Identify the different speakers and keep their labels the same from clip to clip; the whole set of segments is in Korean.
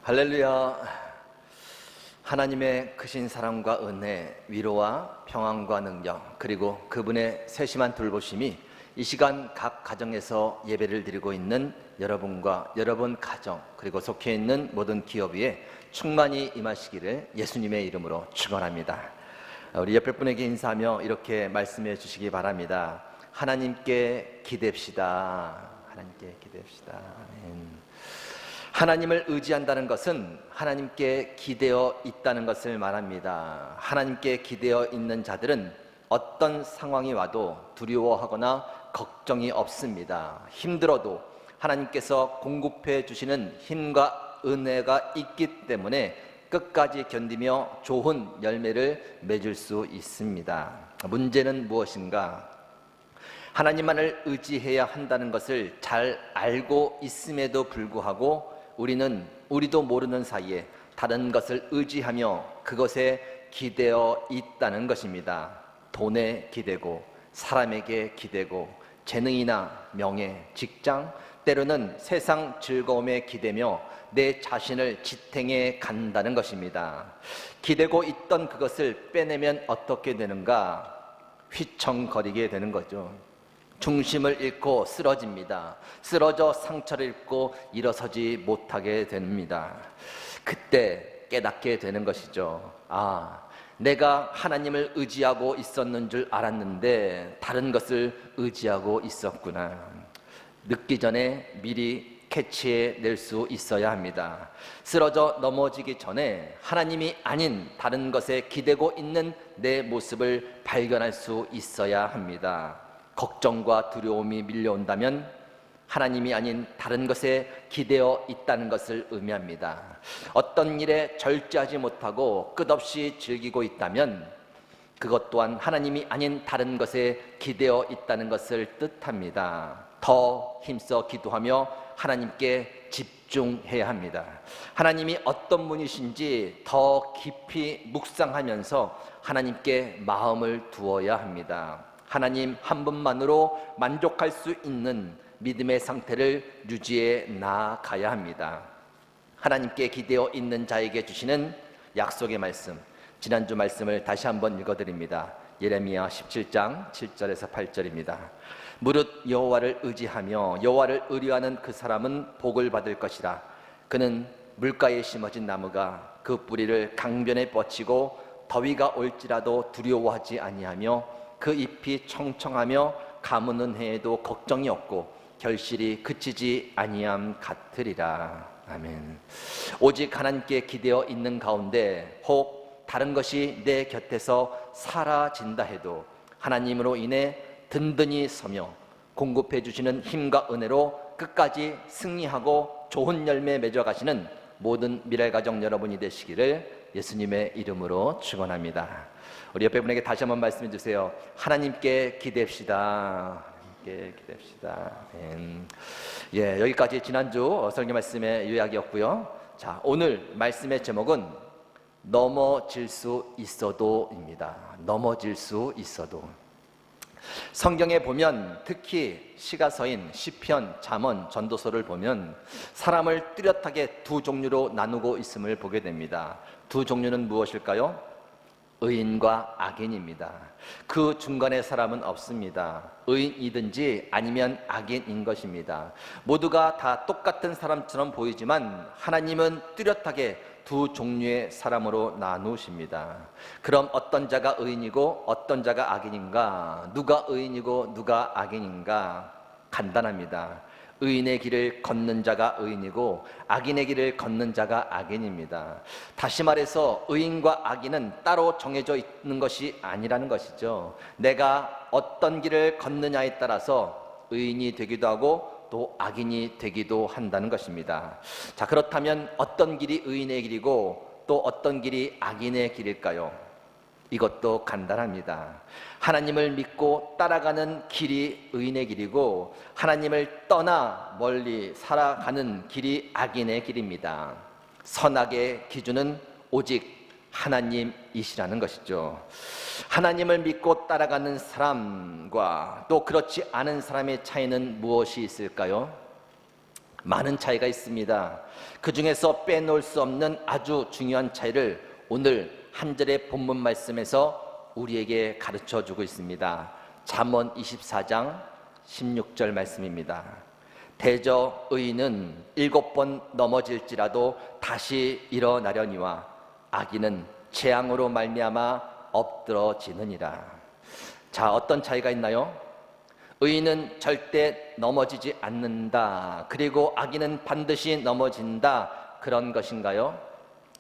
Speaker 1: 할렐루야. 하나님의 크신 사랑과 은혜, 위로와 평안과 능력, 그리고 그분의 세심한 돌보심이 이 시간 각 가정에서 예배를 드리고 있는 여러분과 여러분 가정, 그리고 속해 있는 모든 기업 위에 충만히 임하시기를 예수님의 이름으로 축원합니다. 우리 옆에 분에게 인사하며 이렇게 말씀해 주시기 바랍니다. 하나님께 기댑시다. 하나님께 기댑시다. 아멘. 하나님을 의지한다는 것은 하나님께 기대어 있다는 것을 말합니다. 하나님께 기대어 있는 자들은 어떤 상황이 와도 두려워하거나 걱정이 없습니다. 힘들어도 하나님께서 공급해 주시는 힘과 은혜가 있기 때문에 끝까지 견디며 좋은 열매를 맺을 수 있습니다. 문제는 무엇인가? 하나님만을 의지해야 한다는 것을 잘 알고 있음에도 불구하고 우리도 모르는 사이에 다른 것을 의지하며 그것에 기대어 있다는 것입니다. 돈에 기대고, 사람에게 기대고, 재능이나 명예, 직장, 때로는 세상 즐거움에 기대며 내 자신을 지탱해 간다는 것입니다. 기대고 있던 그것을 빼내면 어떻게 되는가? 휘청거리게 되는 거죠. 중심을 잃고 쓰러집니다. 쓰러져 상처를 입고 일어서지 못하게 됩니다. 그때 깨닫게 되는 것이죠. 내가 하나님을 의지하고 있었는 줄 알았는데 다른 것을 의지하고 있었구나. 늦기 전에 미리 캐치해낼 수 있어야 합니다. 쓰러져 넘어지기 전에 하나님이 아닌 다른 것에 기대고 있는 내 모습을 발견할 수 있어야 합니다. 걱정과 두려움이 밀려온다면 하나님이 아닌 다른 것에 기대어 있다는 것을 의미합니다. 어떤 일에 절제하지 못하고 끝없이 즐기고 있다면 그것 또한 하나님이 아닌 다른 것에 기대어 있다는 것을 뜻합니다. 더 힘써 기도하며 하나님께 집중해야 합니다. 하나님이 어떤 분이신지 더 깊이 묵상하면서 하나님께 마음을 두어야 합니다. 하나님 한 분만으로 만족할 수 있는 믿음의 상태를 유지해 나아가야 합니다. 하나님께 기대어 있는 자에게 주시는 약속의 말씀, 지난주 말씀을 다시 한번 읽어드립니다. 예레미야 17장 7절에서 8절입니다. 무릇 여호와를 의지하며 여호와를 의뢰하는 그 사람은 복을 받을 것이라. 그는 물가에 심어진 나무가 그 뿌리를 강변에 뻗치고 더위가 올지라도 두려워하지 아니하며 그 잎이 청청하며 가무는 해에도 걱정이 없고 결실이 그치지 아니함 같으리라. 아멘. 오직 하나님께 기대어 있는 가운데 혹 다른 것이 내 곁에서 사라진다 해도 하나님으로 인해 든든히 서며 공급해 주시는 힘과 은혜로 끝까지 승리하고 좋은 열매 맺어가시는 모든 미래가정 여러분이 되시기를 예수님의 이름으로 축원합니다. 우리 옆에 분에게 다시 한번 말씀해 주세요. 하나님께 기대합시다. 하나님께 기대합시다. 여기까지 지난주 설교 말씀의 요약이었고요. 자, 오늘 말씀의 제목은 넘어질 수 있어도입니다. 넘어질 수 있어도. 성경에 보면 특히 시가서인 시편, 잠언, 전도서를 보면 사람을 뚜렷하게 두 종류로 나누고 있음을 보게 됩니다. 두 종류는 무엇일까요? 의인과 악인입니다. 그 중간에 사람은 없습니다. 의인이든지 아니면 악인인 것입니다. 모두가 다 똑같은 사람처럼 보이지만 하나님은 뚜렷하게 두 종류의 사람으로 나누십니다. 그럼 어떤 자가 의인이고 어떤 자가 악인인가? 누가 의인이고 누가 악인인가? 간단합니다. 의인의 길을 걷는 자가 의인이고 악인의 길을 걷는 자가 악인입니다. 다시 말해서 의인과 악인은 따로 정해져 있는 것이 아니라는 것이죠. 내가 어떤 길을 걷느냐에 따라서 의인이 되기도 하고 또 악인이 되기도 한다는 것입니다. 자, 그렇다면 어떤 길이 의인의 길이고 또 어떤 길이 악인의 길일까요? 이것도 간단합니다. 하나님을 믿고 따라가는 길이 의인의 길이고 하나님을 떠나 멀리 살아가는 길이 악인의 길입니다. 선악의 기준은 오직 하나님이시라는 것이죠. 하나님을 믿고 따라가는 사람과 또 그렇지 않은 사람의 차이는 무엇이 있을까요? 많은 차이가 있습니다. 그 중에서 빼놓을 수 없는 아주 중요한 차이를 오늘 한 절의 본문 말씀에서 우리에게 가르쳐 주고 있습니다. 잠언 24장 16절 말씀입니다. 대저 의인은 7번 넘어질지라도 다시 일어나려니와 악인은 재앙으로 말미암아 엎드러지느니라. 자, 어떤 차이가 있나요? 의인은 절대 넘어지지 않는다. 그리고 악인은 반드시 넘어진다. 그런 것인가요?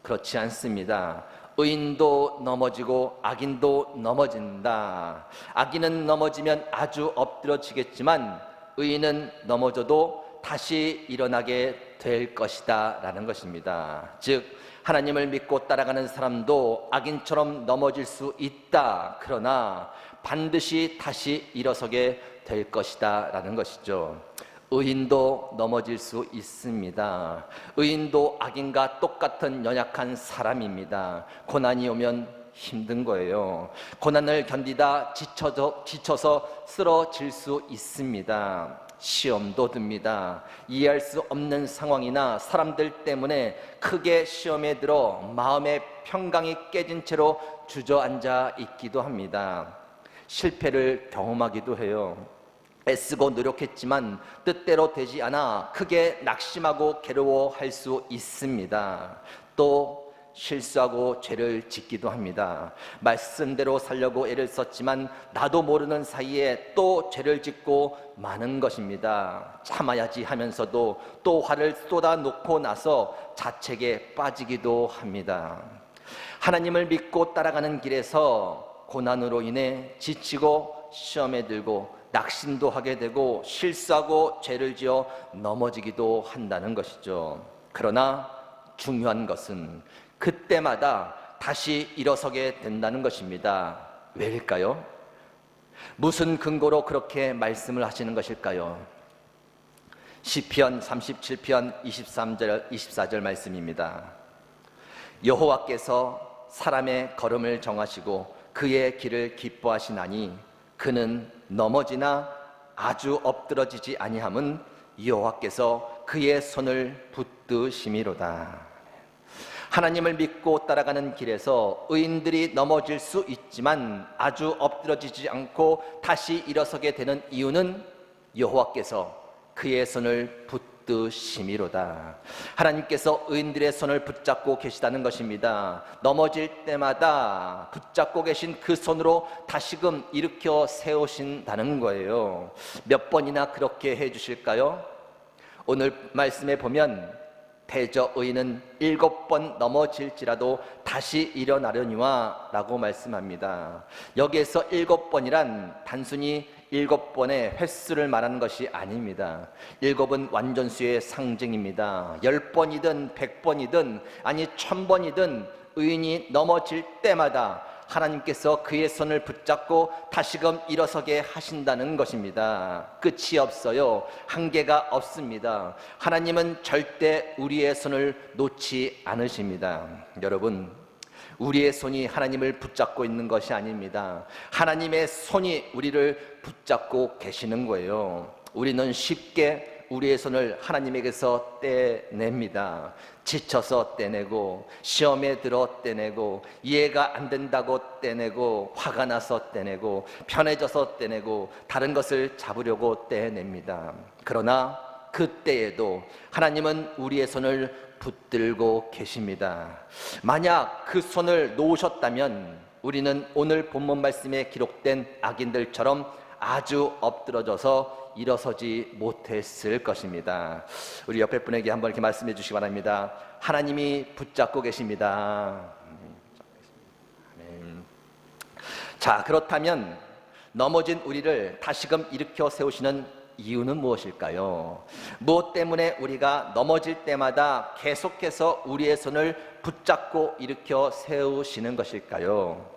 Speaker 1: 그렇지 않습니다. 의인도 넘어지고 악인도 넘어진다. 악인은 넘어지면 아주 엎드러지겠지만 의인은 넘어져도 다시 일어나게 될 것이다 라는 것입니다. 즉 하나님을 믿고 따라가는 사람도 악인처럼 넘어질 수 있다. 그러나 반드시 다시 일어서게 될 것이다 라는 것이죠. 의인도 넘어질 수 있습니다. 의인도 악인과 똑같은 연약한 사람입니다. 고난이 오면 힘든 거예요. 고난을 견디다 지쳐서 쓰러질 수 있습니다. 시험도 듭니다. 이해할 수 없는 상황이나 사람들 때문에 크게 시험에 들어 마음의 평강이 깨진 채로 주저앉아 있기도 합니다. 실패를 경험하기도 해요. 애쓰고 노력했지만 뜻대로 되지 않아 크게 낙심하고 괴로워할 수 있습니다. 또 실수하고 죄를 짓기도 합니다. 말씀대로 살려고 애를 썼지만 나도 모르는 사이에 또 죄를 짓고 마는 것입니다. 참아야지 하면서도 또 화를 쏟아놓고 나서 자책에 빠지기도 합니다. 하나님을 믿고 따라가는 길에서 고난으로 인해 지치고 시험에 들고 낙심도 하게 되고 실수하고 죄를 지어 넘어지기도 한다는 것이죠. 그러나 중요한 것은 그때마다 다시 일어서게 된다는 것입니다. 왜일까요? 무슨 근거로 그렇게 말씀을 하시는 것일까요? 시편 37편 23절 24절 말씀입니다. 여호와께서 사람의 걸음을 정하시고 그의 길을 기뻐하시나니 그는 넘어지나 아주 엎드러지지 아니함은 여호와께서 그의 손을 붙드심이로다. 하나님을 믿고 따라가는 길에서 의인들이 넘어질 수 있지만 아주 엎드러지지 않고 다시 일어서게 되는 이유는 여호와께서 그의 손을 붙드심이로다. 하나님께서 의인들의 손을 붙잡고 계시다는 것입니다. 넘어질 때마다 붙잡고 계신 그 손으로 다시금 일으켜 세우신다는 거예요. 몇 번이나 그렇게 해주실까요? 오늘 말씀에 보면 대저 의인은 7번 넘어질지라도 다시 일어나려니와 라고 말씀합니다. 여기에서 7번이란 단순히 7번의 횟수를 말하는 것이 아닙니다. 7은 완전수의 상징입니다. 10번이든 100번이든 아니 1000번이든 의인이 넘어질 때마다 하나님께서 그의 손을 붙잡고 다시금 일어서게 하신다는 것입니다. 끝이 없어요. 한계가 없습니다. 하나님은 절대 우리의 손을 놓지 않으십니다. 여러분, 우리의 손이 하나님을 붙잡고 있는 것이 아닙니다. 하나님의 손이 우리를 붙잡고 계시는 거예요. 우리는 쉽게 우리의 손을 하나님에게서 떼냅니다. 지쳐서 떼내고, 시험에 들어 떼내고, 이해가 안 된다고 떼내고, 화가 나서 떼내고, 편해져서 떼내고, 다른 것을 잡으려고 떼냅니다. 그러나 그때에도 하나님은 우리의 손을 붙들고 계십니다. 만약 그 손을 놓으셨다면 우리는 오늘 본문 말씀에 기록된 악인들처럼 아주 엎드러져서 일어서지 못했을 것입니다. 우리 옆에 분에게 한번 이렇게 말씀해 주시기 바랍니다. 하나님이 붙잡고 계십니다. 아멘. 자, 그렇다면 넘어진 우리를 다시금 일으켜 세우시는 이유는 무엇일까요? 무엇 때문에 우리가 넘어질 때마다 계속해서 우리의 손을 붙잡고 일으켜 세우시는 것일까요?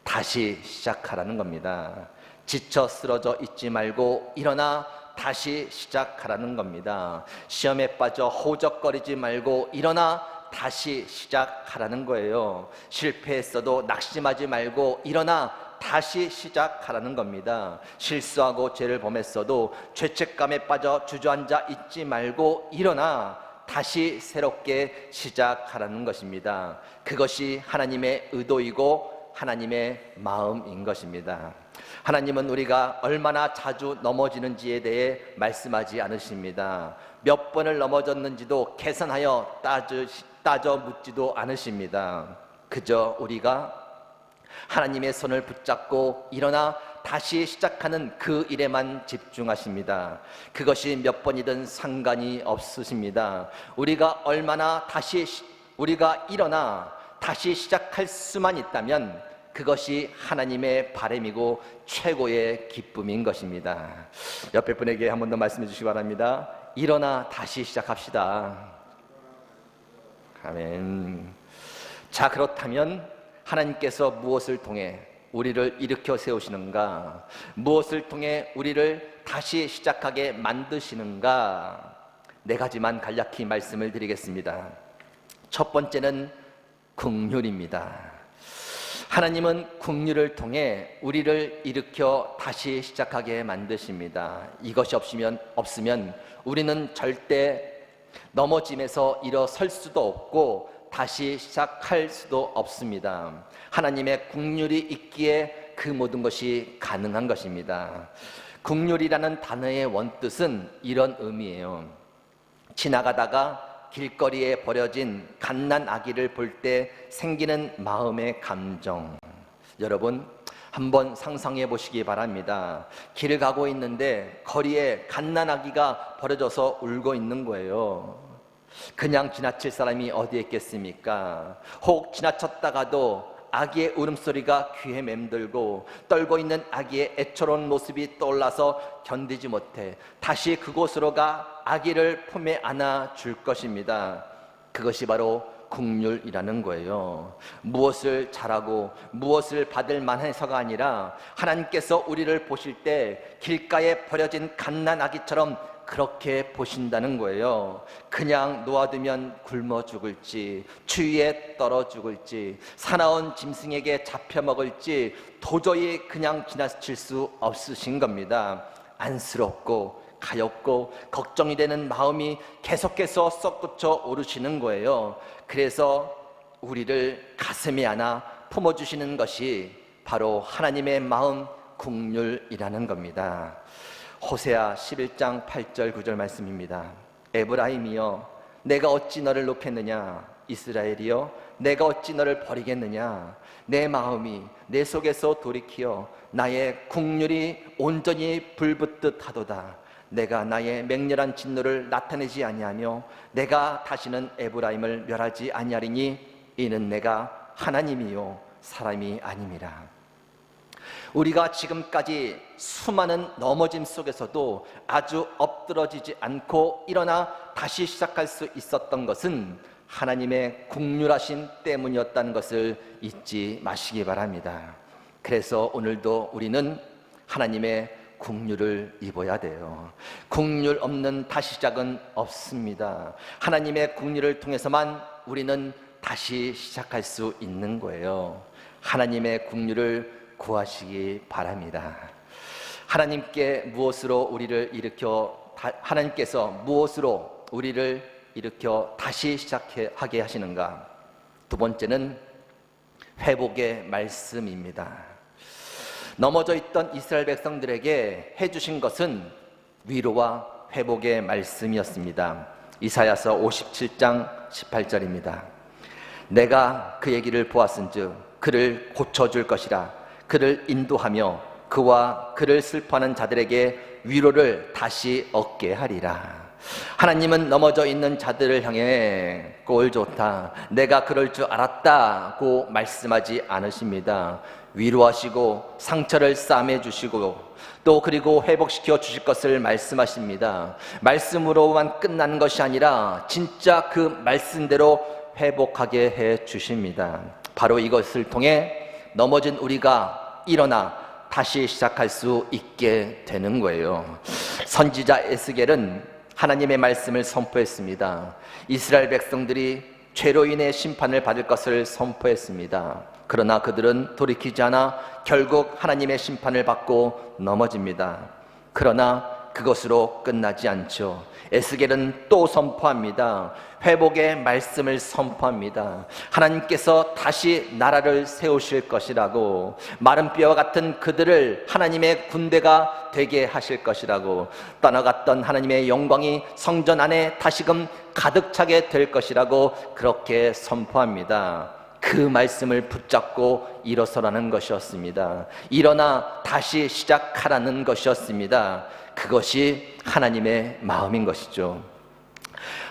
Speaker 1: 다시 시작하라는 겁니다. 지쳐 쓰러져 있지 말고 일어나 다시 시작하라는 겁니다. 시험에 빠져 허우적거리지 말고 일어나 다시 시작하라는 거예요. 실패했어도 낙심하지 말고 일어나 다시 시작하라는 겁니다. 실수하고 죄를 범했어도 죄책감에 빠져 주저앉아 있지 말고 일어나 다시 새롭게 시작하라는 것입니다. 그것이 하나님의 의도이고 하나님의 마음인 것입니다. 하나님은 우리가 얼마나 자주 넘어지는지에 대해 말씀하지 않으십니다. 몇 번을 넘어졌는지도 계산하여 따져 묻지도 않으십니다. 그저 우리가 하나님의 손을 붙잡고 일어나 다시 시작하는 그 일에만 집중하십니다. 그것이 몇 번이든 상관이 없으십니다. 우리가 일어나 다시 시작할 수만 있다면 그것이 하나님의 바람이고 최고의 기쁨인 것입니다. 옆에 분에게 한 번 더 말씀해 주시기 바랍니다. 일어나 다시 시작합시다. 아멘. 자, 그렇다면 하나님께서 무엇을 통해 우리를 일으켜 세우시는가? 무엇을 통해 우리를 다시 시작하게 만드시는가? 네 가지만 간략히 말씀을 드리겠습니다. 첫 번째는 긍휼입니다. 하나님은 긍휼을 통해 우리를 일으켜 다시 시작하게 만드십니다. 이것이 없으면 우리는 절대 넘어짐에서 일어설 수도 없고 다시 시작할 수도 없습니다. 하나님의 긍휼이 있기에 그 모든 것이 가능한 것입니다. 긍휼이라는 단어의 원뜻은 이런 의미예요. 지나가다가 길거리에 버려진 갓난 아기를 볼 때 생기는 마음의 감정, 여러분 한번 상상해 보시기 바랍니다. 길을 가고 있는데 거리에 갓난 아기가 버려져서 울고 있는 거예요. 그냥 지나칠 사람이 어디에 있겠습니까? 혹 지나쳤다가도 아기의 울음소리가 귀에 맴돌고 떨고 있는 아기의 애처로운 모습이 떠올라서 견디지 못해 다시 그곳으로 가 아기를 품에 안아 줄 것입니다. 그것이 바로 긍휼이라는 거예요. 무엇을 잘하고 무엇을 받을 만해서가 아니라 하나님께서 우리를 보실 때 길가에 버려진 갓난 아기처럼 그렇게 보신다는 거예요. 그냥 놓아두면 굶어 죽을지, 추위에 떨어 죽을지, 사나운 짐승에게 잡혀 먹을지 도저히 그냥 지나칠 수 없으신 겁니다. 안쓰럽고 가엾고 걱정이 되는 마음이 계속해서 썩구쳐 오르시는 거예요. 그래서 우리를 가슴에 안아 품어주시는 것이 바로 하나님의 마음 긍휼이라는 겁니다. 호세아 11장 8절 9절 말씀입니다. 에브라임이여 내가 어찌 너를 놓겠느냐, 이스라엘이여 내가 어찌 너를 버리겠느냐. 내 마음이 내 속에서 돌이키어 나의 긍휼이 온전히 불붙듯 하도다. 내가 나의 맹렬한 진노를 나타내지 아니하며 내가 다시는 에브라임을 멸하지 아니하리니 이는 내가 하나님이요 사람이 아님이라. 우리가 지금까지 수많은 넘어짐 속에서도 아주 엎드러지지 않고 일어나 다시 시작할 수 있었던 것은 하나님의 긍휼하심 때문이었다는 것을 잊지 마시기 바랍니다. 그래서 오늘도 우리는 하나님의 긍휼을 입어야 돼요. 긍휼 없는 다시 시작은 없습니다. 하나님의 긍휼을 통해서만 우리는 다시 시작할 수 있는 거예요. 하나님의 긍휼을 구하시기 바랍니다. 하나님께서 무엇으로 우리를 일으켜 다시 시작하게 하시는가? 두 번째는 회복의 말씀입니다. 넘어져 있던 이스라엘 백성들에게 해주신 것은 위로와 회복의 말씀이었습니다. 이사야서 57장 18절입니다. 내가 그의 길을 보았은즉 그를 고쳐줄 것이라. 그를 인도하며 그와 그를 슬퍼하는 자들에게 위로를 다시 얻게 하리라. 하나님은 넘어져 있는 자들을 향해 꼴 좋다, 내가 그럴 줄 알았다고 말씀하지 않으십니다. 위로하시고 상처를 싸매 주시고 또 그리고 회복시켜 주실 것을 말씀하십니다. 말씀으로만 끝나는 것이 아니라 진짜 그 말씀대로 회복하게 해 주십니다. 바로 이것을 통해 넘어진 우리가 일어나 다시 시작할 수 있게 되는 거예요. 선지자 에스겔은 하나님의 말씀을 선포했습니다. 이스라엘 백성들이 죄로 인해 심판을 받을 것을 선포했습니다. 그러나 그들은 돌이키지 않아 결국 하나님의 심판을 받고 넘어집니다. 그러나 그것으로 끝나지 않죠. 에스겔은 또 선포합니다. 회복의 말씀을 선포합니다. 하나님께서 다시 나라를 세우실 것이라고, 마른 뼈와 같은 그들을 하나님의 군대가 되게 하실 것이라고, 떠나갔던 하나님의 영광이 성전 안에 다시금 가득 차게 될 것이라고 그렇게 선포합니다. 그 말씀을 붙잡고 일어서라는 것이었습니다. 일어나 다시 시작하라는 것이었습니다. 그것이 하나님의 마음인 것이죠.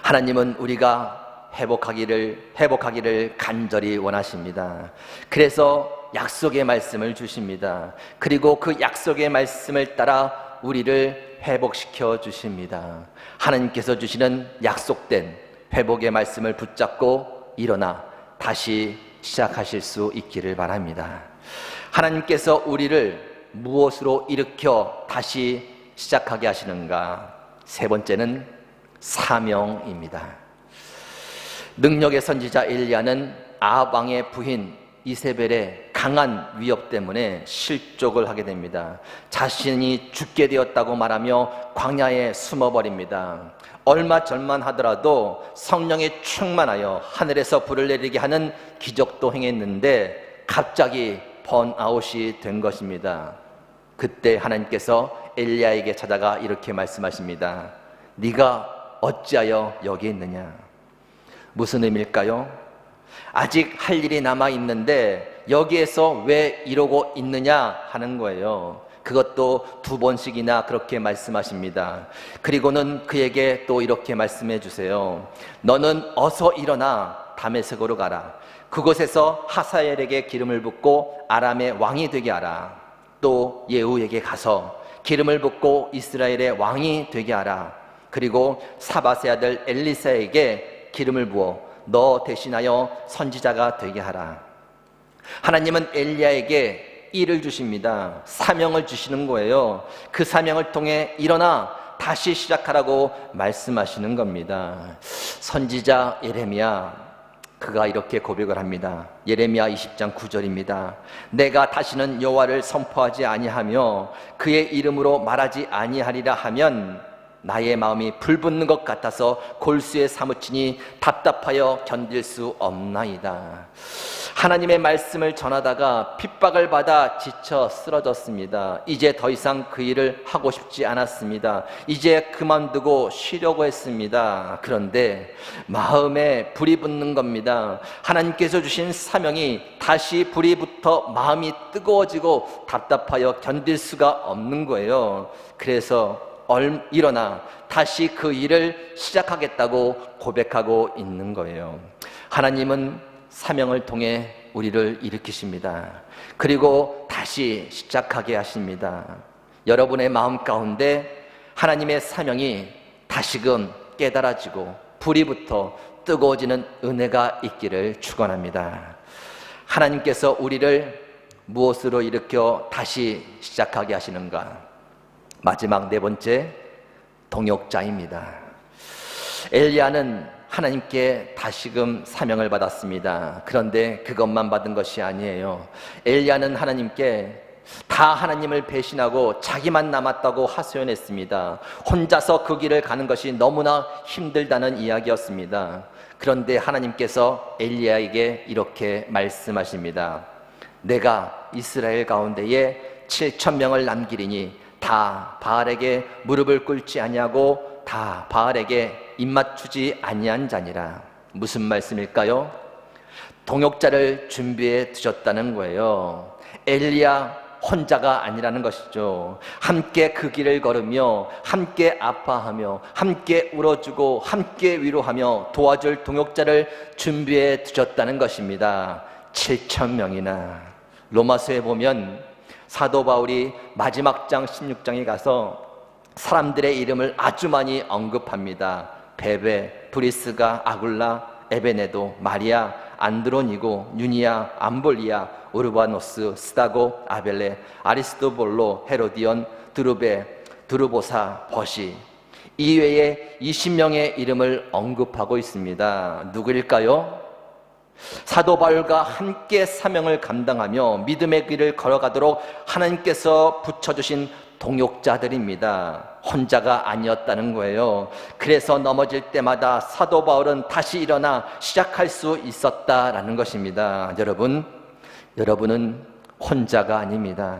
Speaker 1: 하나님은 우리가 회복하기를 간절히 원하십니다. 그래서 약속의 말씀을 주십니다. 그리고 그 약속의 말씀을 따라 우리를 회복시켜 주십니다. 하나님께서 주시는 약속된 회복의 말씀을 붙잡고 일어나 다시 시작하실 수 있기를 바랍니다. 하나님께서 우리를 무엇으로 일으켜 다시 시작하게 하시는가? 세 번째는 사명입니다. 능력의 선지자 엘리야는 아합 왕의 부인 이세벨의 강한 위협 때문에 실족을 하게 됩니다. 자신이 죽게 되었다고 말하며 광야에 숨어버립니다. 얼마 전만 하더라도 성령이 충만하여 하늘에서 불을 내리게 하는 기적도 행했는데 갑자기 번아웃이 된 것입니다. 그때 하나님께서 엘리야에게 찾아가 이렇게 말씀하십니다. 네가 어찌하여 여기 있느냐? 무슨 의미일까요? 아직 할 일이 남아있는데 여기에서 왜 이러고 있느냐 하는 거예요. 그것도 2번씩이나 그렇게 말씀하십니다. 그리고는 그에게 또 이렇게 말씀해 주세요. 너는 어서 일어나 다메섹으로 가라. 그곳에서 하사엘에게 기름을 붓고 아람의 왕이 되게 하라. 또 예후에게 가서 기름을 붓고 이스라엘의 왕이 되게 하라. 그리고 사밧의 아들 엘리사에게 기름을 부어 너 대신하여 선지자가 되게 하라. 하나님은 엘리야에게 일을 주십니다. 사명을 주시는 거예요. 그 사명을 통해 일어나 다시 시작하라고 말씀하시는 겁니다. 선지자 예레미야, 그가 이렇게 고백을 합니다. 예레미야 20장 9절입니다. 내가 다시는 여호와를 선포하지 아니하며 그의 이름으로 말하지 아니하리라 하면 나의 마음이 불붙는 것 같아서 골수에 사무치니 답답하여 견딜 수 없나이다. 하나님의 말씀을 전하다가 핍박을 받아 지쳐 쓰러졌습니다. 이제 더 이상 그 일을 하고 싶지 않았습니다. 이제 그만두고 쉬려고 했습니다. 그런데 마음에 불이 붙는 겁니다. 하나님께서 주신 사명이 다시 불이 붙어 마음이 뜨거워지고 답답하여 견딜 수가 없는 거예요. 그래서 일어나 다시 그 일을 시작하겠다고 고백하고 있는 거예요. 하나님은 사명을 통해 우리를 일으키십니다. 그리고 다시 시작하게 하십니다. 여러분의 마음 가운데 하나님의 사명이 다시금 깨달아지고 불이 붙어 뜨거워지는 은혜가 있기를 축원합니다. 하나님께서 우리를 무엇으로 일으켜 다시 시작하게 하시는가? 마지막 네 번째, 동역자입니다. 엘리야는 하나님께 다시금 사명을 받았습니다. 그런데 그것만 받은 것이 아니에요. 엘리야는 하나님께 다 하나님을 배신하고 자기만 남았다고 하소연했습니다. 혼자서 그 길을 가는 것이 너무나 힘들다는 이야기였습니다. 그런데 하나님께서 엘리야에게 이렇게 말씀하십니다. 내가 이스라엘 가운데에 7,000명을 남기리니 다 바알에게 무릎을 꿇지 아니하고 다 바알에게 입맞추지 아니한 자니라. 무슨 말씀일까요? 동역자를 준비해 두셨다는 거예요. 엘리야 혼자가 아니라는 것이죠. 함께 그 길을 걸으며 함께 아파하며 함께 울어주고 함께 위로하며 도와줄 동역자를 준비해 두셨다는 것입니다. 7,000명이나. 로마서에 보면 사도 바울이 마지막 장 16장에 가서 사람들의 이름을 아주 많이 언급합니다. 베베, 브리스가, 아굴라, 에베네도, 마리아, 안드로니고, 유니아, 암볼리아, 우르바노스, 스다고, 아벨레, 아리스토볼로, 헤로디온, 드루베, 드루보사, 버시 이외에 20명의 이름을 언급하고 있습니다. 누구일까요? 사도 바울과 함께 사명을 감당하며 믿음의 길을 걸어가도록 하나님께서 붙여주신 동역자들입니다. 혼자가 아니었다는 거예요. 그래서 넘어질 때마다 사도 바울은 다시 일어나 시작할 수 있었다라는 것입니다. 여러분은 혼자가 아닙니다.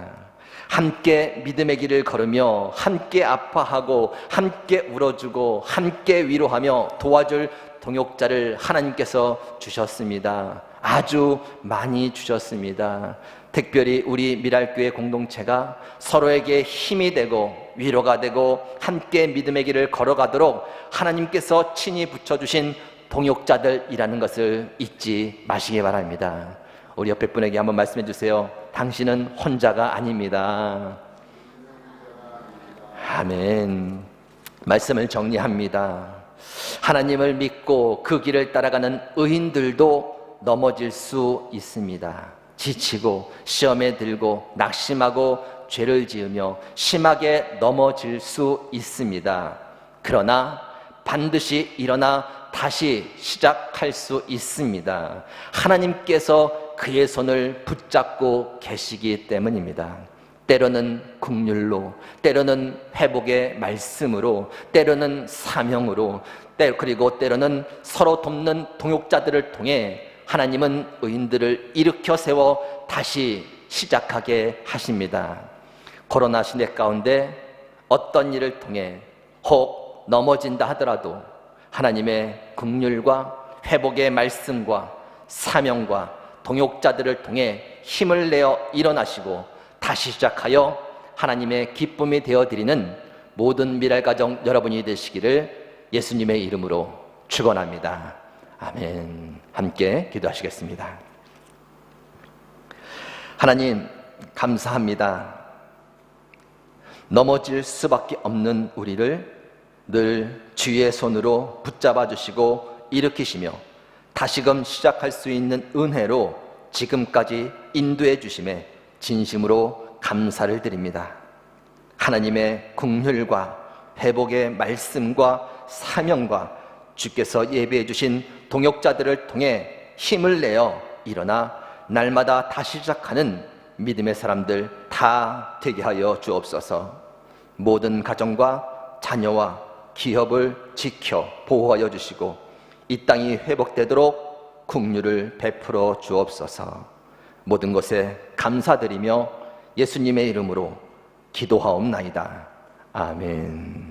Speaker 1: 함께 믿음의 길을 걸으며 함께 아파하고 함께 울어주고 함께 위로하며 도와줄 동역자를 하나님께서 주셨습니다. 아주 많이 주셨습니다. 특별히 우리 미랄교회 공동체가 서로에게 힘이 되고 위로가 되고 함께 믿음의 길을 걸어가도록 하나님께서 친히 붙여주신 동역자들이라는 것을 잊지 마시기 바랍니다. 우리 옆에 분에게 한번 말씀해 주세요. 당신은 혼자가 아닙니다. 아멘. 말씀을 정리합니다. 하나님을 믿고 그 길을 따라가는 의인들도 넘어질 수 있습니다. 지치고 시험에 들고 낙심하고 죄를 지으며 심하게 넘어질 수 있습니다. 그러나 반드시 일어나 다시 시작할 수 있습니다. 하나님께서 그의 손을 붙잡고 계시기 때문입니다. 때로는 긍휼로, 때로는 회복의 말씀으로, 때로는 사명으로, 그리고 때로는 서로 돕는 동역자들을 통해 하나님은 의인들을 일으켜 세워 다시 시작하게 하십니다. 코로나 시대 가운데 어떤 일을 통해 혹 넘어진다 하더라도 하나님의 긍휼과 회복의 말씀과 사명과 동역자들을 통해 힘을 내어 일어나시고 다시 시작하여 하나님의 기쁨이 되어드리는 모든 미랄가정 여러분이 되시기를 예수님의 이름으로 축원합니다. 아멘. 함께 기도하시겠습니다. 하나님 감사합니다. 넘어질 수밖에 없는 우리를 늘 주의 손으로 붙잡아 주시고 일으키시며 다시금 시작할 수 있는 은혜로 지금까지 인도해 주심에 진심으로 감사를 드립니다. 하나님의 긍휼과 회복의 말씀과 사명과 주께서 예비해 주신 동역자들을 통해 힘을 내어 일어나 날마다 다시 시작하는 믿음의 사람들 다 되게 하여 주옵소서. 모든 가정과 자녀와 기업을 지켜 보호하여 주시고 이 땅이 회복되도록 긍휼을 베풀어 주옵소서. 모든 것에 감사드리며 예수님의 이름으로 기도하옵나이다. 아멘.